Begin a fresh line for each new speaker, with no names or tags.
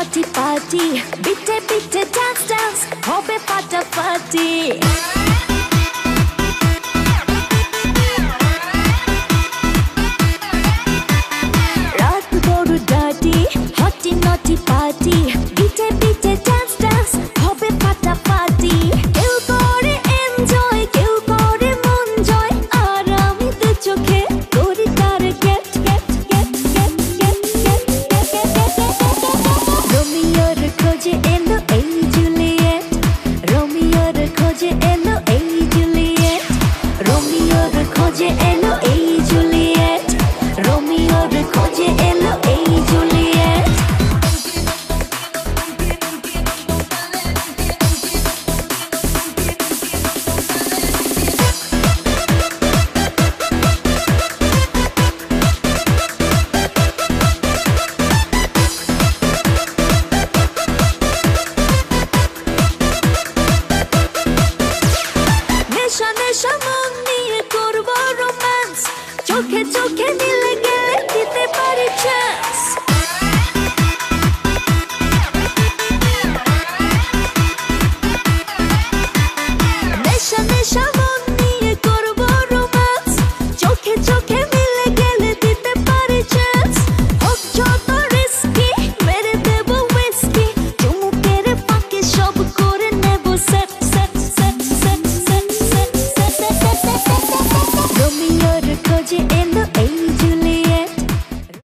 naughty party, bitte bitte dance dance, hobe ফাটাফাটি। রাত বড় dirty, hotty naughty party, bitte bitte dance dance, hobe ফাটাফাটি। কেউ করে enjoy, কেউ করে মন জয়, আর আমি তো চোখে করি তার get get get get get get get get get। রোমিওর খোঁজে এলো এই জুলিয়েট, রোমিওর খোঁজে এলো এই জুলিয়েট, রোমিওর খোঁজে এলো এই